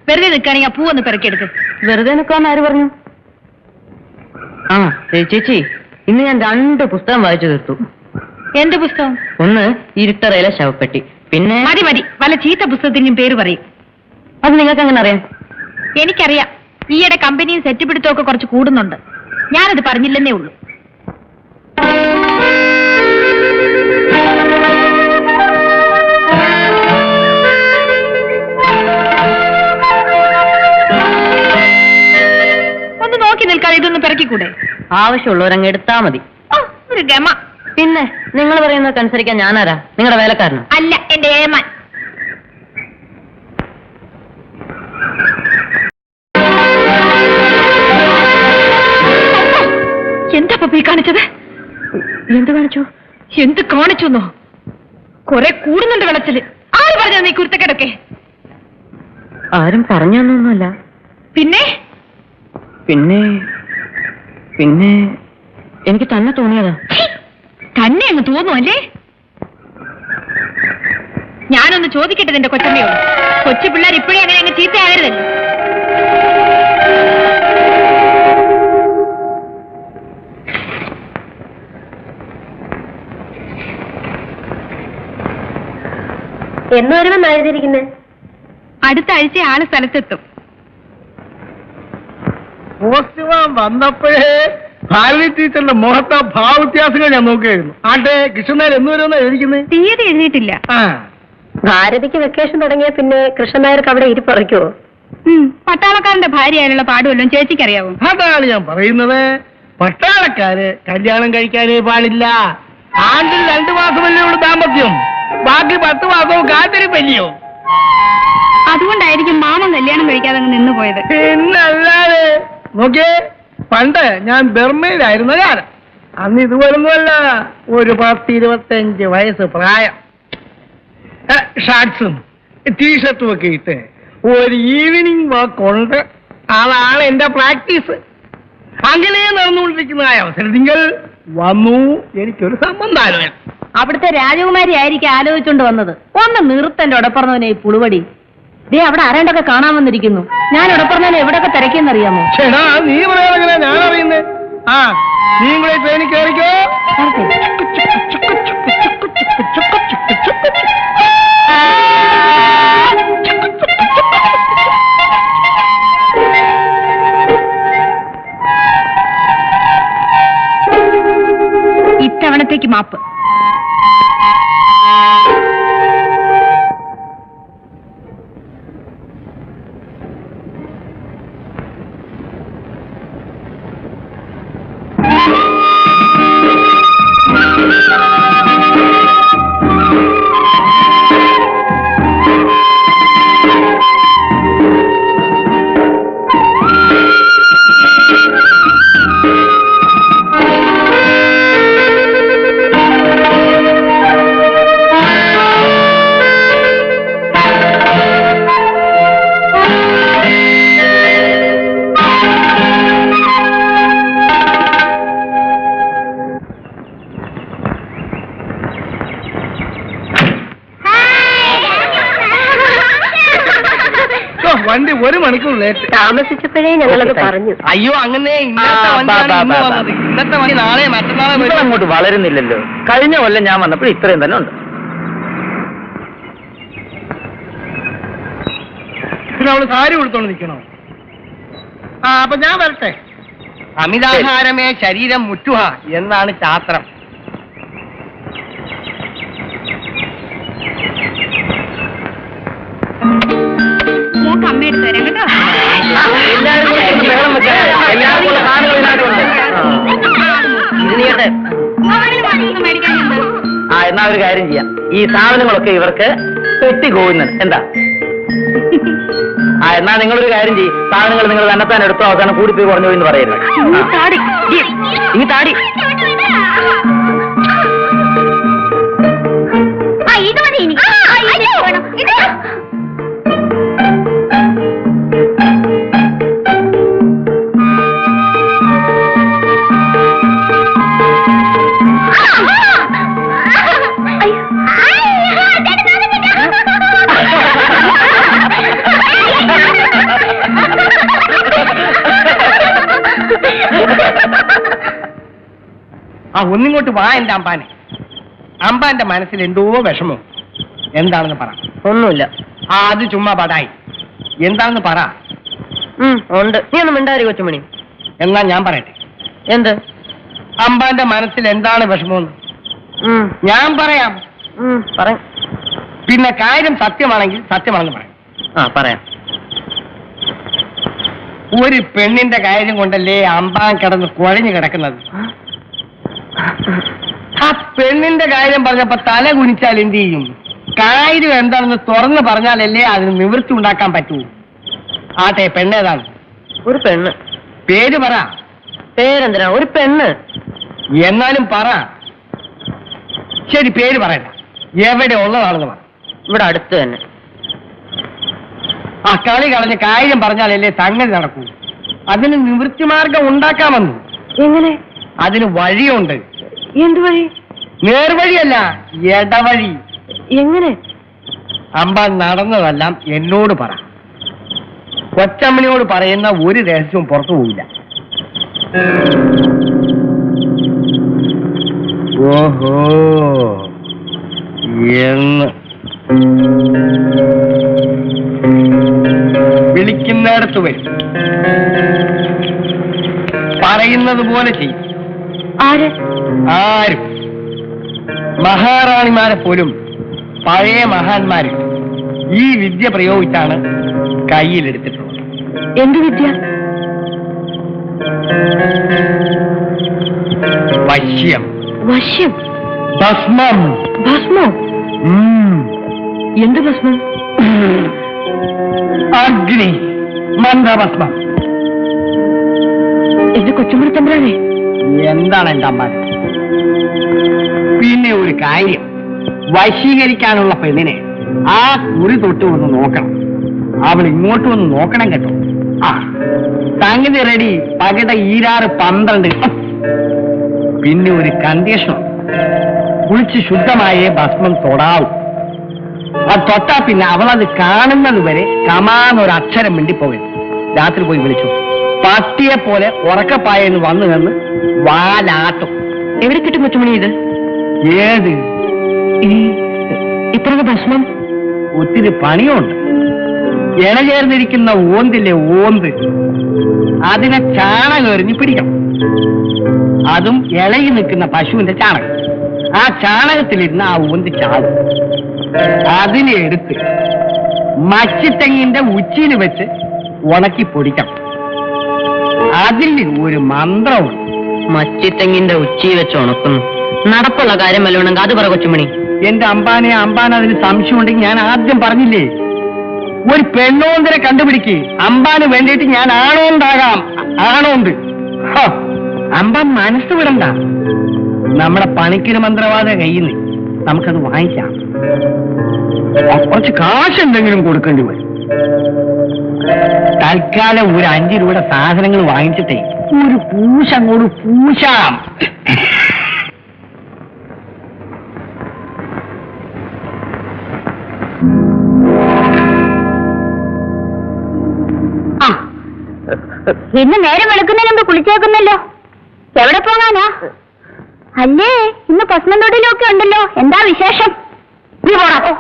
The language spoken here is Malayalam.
വെറുതെ നിൽക്കുകയാണെങ്കിൽ ആ പൂവൊന്ന് പെറുക്കിയെടുക്കും. വെറുതെ നിൽക്കാന്ന് ആര് പറഞ്ഞു? ആ ചേച്ചി, ഇന്ന് ഞാൻ 2 പുസ്തകം വായിച്ചു തീർത്തു. എന്ത് പുസ്തകം? ഒന്ന് ഇരുട്ടറയിലെ ശവപ്പെട്ടി, പിന്നെ മതി വല്ല ചീത്ത പുസ്തകത്തിന്റെയും പേര് പറയും. അത് നിങ്ങൾക്ക് എങ്ങനെ അറിയാം? എനിക്കറിയാം. ഈയിടെ കമ്പനിയും സെറ്റ് പിടുത്തമൊക്കെ കുറച്ച് കൂടുന്നുണ്ട്. ഞാനത് പറഞ്ഞില്ലെന്നേ ഉള്ളൂ. ഒന്ന് നോക്കി നിൽക്കാതെ ഇതൊന്ന് പിറക്കിക്കൂടെ? ആവശ്യമുള്ളവരങ്ങ് എടുത്താ മതി. ഒരു ഗമ. പിന്നെ നിങ്ങൾ പറയുന്നതൊക്കെ അനുസരിക്കാൻ ഞാനാരാ? നിങ്ങളുടെ വേലക്കാരനോ? അല്ല, എന്റെ ഏമാൻ. എന്താ പപ്പി കാണിച്ചത്? എന്ത് കാണിച്ചു? എന്ത് കാണിച്ചെന്നോ? കുറെ കൂടുന്നുണ്ട് വെള്ളത്തില്. ആര് പറഞ്ഞ നീ കുരുത്തക്കെടൊക്കെ? ആരും പറഞ്ഞൊന്നുമല്ല. പിന്നെ പിന്നെ പിന്നെ എനിക്ക് തന്നെ തോന്നിയതാ. തന്നെ അങ്ങ് തോന്നുമല്ലേ? ഞാനൊന്ന് ചോദിക്കട്ടെ നിന്റെ കൊച്ചമ്മയോട്. കൊച്ചു പിള്ളേർ ഇപ്പോഴേ അങ്ങനെ അങ്ങ് ചീത്തയാകരുതല്ലോ. എന്ന് വരുമെന്ന് എഴുതിയിരിക്കുന്നത്? അടുത്ത ആഴ്ച ആള് സ്ഥലത്തെത്തും. പോസ്റ്റ്മാൻ വന്നപ്പോഴേ ഭാരതി ടീച്ചറിന്റെ മുഖത്തെ ഭാവവ്യത്യാസങ്ങൾ ഞാൻ നോക്കുകയായിരുന്നു. ആട്ടെ, കൃഷ്ണനായർ എന്ന് വരുമെന്ന് എഴുതിക്കുന്നത്? തീയതി എഴുതിയിട്ടില്ല. ഭാരതിക്ക് വെക്കേഷൻ തുടങ്ങിയ പിന്നെ കൃഷ്ണനായർക്ക് അവിടെ ഇരിപ്പറയ്ക്കുവോ? പട്ടാളക്കാരന്റെ ഭാര്യയായുള്ള പാടുവല്ലോ ചേച്ചിക്കറിയാവോ? അതാണ് ഞാൻ പറയുന്നത്. പട്ടാളക്കാര് കല്യാണം കഴിക്കാനേ പാടില്ല. ആണ്ടിൽ 2 മാസമല്ലേ ഉള്ളൂ ദാമ്പത്യം. ബാക്കി 10 മാസവും കാത്തിരിപ്പല്ലയോ. അതുകൊണ്ടായിരിക്കും മാമൻ കല്യാണം കഴിക്കാതെ അങ്ങ് നിന്നുപോയത്. പിന്നല്ലാതെ നോക്കിയേ, പണ്ട് ഞാൻ ബർമയിലായിരുന്ന കാലം. അന്ന് ഇതുപോലൊന്നുമല്ല. ഒരു 10-25 വയസ്സ് പ്രായം. ഷർട്ട്സും ടീഷർട്ടും ഒക്കെ ഇട്ട് ഒരു ഈവനിങ് വാക്ക് ഉണ്ട്. അതാണ് എന്റെ പ്രാക്ടീസ്. അങ്ങനെ നടന്നുകൊണ്ടിരിക്കുന്നതായ അവസരത്തിൽ വന്നു എനിക്കൊരു സംബന്ധാലോചന. അവിടുത്തെ രാജകുമാരി ആയിരിക്കും ആലോചിച്ചോണ്ട് വന്നത്. ഒന്ന് നിർത്തന്റെ ഉടപ്പറന്നവനെ ഈ പുളുവടി. ദേ അവിടെ ആരാണ്ടൊക്കെ കാണാൻ വന്നിരിക്കുന്നു. ഞാൻ ഉടപ്പറന്നവനെ എവിടെയൊക്കെ തിരക്കിയെന്നറിയാമോ? ചേടാ, നീ പറയാനെങ്ങനെ ഞാൻ അറിയുന്നേ? ആ, നീ കൂടെ ട്രെയിനിൽ കയറിക്കോ. ഇത്തവണത്തേക്ക് മാപ്പ്. വണ്ടി 1 മണിക്കൂർ ലേറ്റ്. താമസിച്ചപ്പോഴേ ഞങ്ങളത് പറഞ്ഞു. അയ്യോ, അങ്ങനെ ഇന്നത്തെ വണ്ടി നാളെ മറ്റന്നാളെ അങ്ങോട്ട് വളരുന്നില്ലല്ലോ. കഴിഞ്ഞ കൊല്ലം ഞാൻ വന്നപ്പോൾ ഇത്രയും തന്നെ ഉണ്ട്. പിന്നെ അവള് സാരി കൊടുത്തോണ്ട് നിൽക്കണോ? അപ്പൊ ഞാൻ വരട്ടെ. അമിതാഹാരമേ ശരീരം മുറ്റുക എന്നാണ് ശാസ്ത്രം. അമ്മയെടുത്ത് തരാം കേട്ടോ. എന്നാ ഒരു കാര്യം ചെയ്യാം. ഈ സാധനങ്ങളൊക്കെ ഇവർക്ക് പെട്ടി കോവുന്നത് എന്താ? എന്നാ നിങ്ങളൊരു കാര്യം ചെയ്യും. സാധനങ്ങൾ നിങ്ങൾ തന്നെത്താൻ എടുത്തോ, അവസാനം കൂടിപ്പോയി കുറഞ്ഞു എന്ന് പറയരുത്. ഇനി താടി ഒന്നിങ്ങോട്ട് വാ എന്റെ അമ്പാനെ. അമ്പാന്റെ മനസ്സിൽ എന്തോ വിഷമം. എന്താണെന്ന് പറ. ഒന്നുമില്ല. അത് ചുമ്മാ പടായി. എന്താണെന്ന് പറ. ഉണ്ട്. നീ ഒന്നും മിണ്ടാരി കൊച്ചുമണി. എന്നാ ഞാൻ പറയട്ടെ. എന്ത്? അമ്പാന്റെ മനസ്സിൽ എന്താണ് വിഷമമെന്ന് ഞാൻ പറയാം. പറയാം. പിന്നെ കാര്യം സത്യമാണെങ്കിൽ സത്യമാണെന്ന് പറയാം. പറയാം. ഒരു പെണ്ണിന്റെ കാര്യം കൊണ്ടല്ലേ അമ്പാൻ കിടന്ന് കുഴഞ്ഞു കിടക്കുന്നത്. ആ പെണ്ണിന്റെ കാര്യം പറഞ്ഞപ്പോ തല കുനിച്ചാൽ എന്ത് ചെയ്യും? കാര്യം എന്താണെന്ന് തുറന്ന് പറഞ്ഞാലല്ലേ അതിന് നിവൃത്തി ഉണ്ടാക്കാൻ പറ്റൂ. ആട്ടെ, പെണ്ണേതാണ്? ഒരു പെണ്ണ്. പേര് പറ. പേരെന്തിനാ? ഒരു പെണ്ണ്. എന്നാലും പറ. ശരി, പേര് പറയണ്ട. എവിടെ ഉള്ളതാണെന്ന് പറ. ഇവിടെ അടുത്ത് തന്നെ. ആ കളി കളഞ്ഞ് കാര്യം പറഞ്ഞാലല്ലേ സംഗതി നടക്കൂ. അതിന് നിവൃത്തിമാർഗം ഉണ്ടാക്കാമെന്ന്. എങ്ങനെ? അതിന് വഴിയുണ്ട്. എന്ത് വഴി? നേർവഴിയല്ല, ഇടവഴി. എങ്ങനെ? അമ്പ നടന്നതെല്ലാം എന്നോട് പറ. കൊച്ചമ്മണിയോട് പറയുന്ന ഒരു രഹസ്യവും പുറത്തു പോവില്ല. ഓഹോ എന്ന് വിളിക്കുന്നിടത്ത് വരും. പറയുന്നത് പോലെ ചെയ്യും. ആരും മഹാറാണിമാരെ പോലും പഴയ മഹാന്മാര് ഈ വിദ്യ പ്രയോഗിച്ചാണ് കയ്യിലെടുത്തിട്ടുള്ളത്. എന്ത് വിദ്യ? വശ്യം. വശ്യം? ഭസ്മം. ഭസ്മം? എന്ത് ഭസ്മം? അഗ്നി മന്ത്രഭസ്മം. എന്റെ കൊച്ചുമണി തമ്പുരാനെ, എന്താണ് എന്റെ അമ്മ? പിന്നെ ഒരു കാര്യം, വശീകരിക്കാനുള്ള പെണ്ണിനെ ആ കുറി തൊട്ട് ഒന്ന് നോക്കണം. അവൾ ഇങ്ങോട്ട് വന്ന് നോക്കണം കേട്ടോ. സംഗതി റെഡി. പകിട 12. പിന്നെ ഒരു കണ്ടീഷൻ, കുളിച്ച് ശുദ്ധമായേ ഭസ്മം തൊടാവൂ. അത് തൊട്ടാ പിന്നെ അവളത് കാണുന്നത് വരെ കമാന്നൊരക്ഷരം മിണ്ടിപ്പോകരുത്. രാത്രി പോയി വിളിച്ചു. പട്ടിയെ പോലെ ഉറക്കപ്പായെന്ന് വന്നു നിന്ന് വാലാട്ടും. എവിടെ കിട്ടും കൊച്ചുമണി ഇത്? ഏത്? ഇത്ര ഭസ്മം? ഒത്തിരി പണിയുണ്ട്. ഇണചേർന്നിരിക്കുന്ന ഓന്തില്ലേ, ഓന്ത്, അതിനെ ചാണകം എറിഞ്ഞ് പിടിക്കണം. അതും ഇളകി നിൽക്കുന്ന പശുവിന്റെ ചാണകം. ആ ചാണകത്തിലിരുന്ന് ആ ഓന്ത് ചാവും. അതിനെ എടുത്ത് മച്ചിത്തെങ്ങിന്റെ ഉച്ചിയിൽ വെച്ച് ഉണക്കി പൊടിക്കണം. അതിൽ ഒരു മന്ത്രമുണ്ട്. മച്ചിത്തെങ്ങിന്റെ ഉച്ചി വെച്ച് ഉണക്കുന്നു. നടപ്പുള്ള കാര്യം വല്ലതുണ്ടെങ്കിൽ അത് പറ കൊച്ചുമണി. എന്റെ അമ്പാൻ അതിന് സംശയം ഉണ്ടെങ്കിൽ ഞാൻ ആദ്യം പറഞ്ഞില്ലേ, ഒരു പെണ്ണോന്തരെ കണ്ടുപിടിക്ക്. അമ്പാന് വേണ്ടിയിട്ട് ഞാൻ ആണോണ്ടാകാം. ആണോണ്ട്. അമ്പാൻ മനസ്സ് വിടണ്ട. നമ്മുടെ പണിക്കിന് മന്ത്രവാദ കയ്യിൽ നിന്ന് നമുക്കത് വാങ്ങിക്കാം. കുറച്ച് കാശ് എന്തെങ്കിലും കൊടുക്കേണ്ടി വരും. തൽക്കാലം ഒരു 5 രൂപയുടെ സാധനങ്ങൾ വാങ്ങിച്ചിട്ടേ ഒരു പൂശ അങ്ങോട്ട് പൂശാം. ഇന്ന് നേരം വെളുക്കുന്നതിന് മുമ്പ് കുളിച്ചേക്കുന്നല്ലോ. എവിടെ പോകാനാ? അല്ലേ, ഇന്ന് ഭസ്മം തൊടിലൊക്കെ ഉണ്ടല്ലോ. എന്താ വിശേഷം? നീ പോടാ.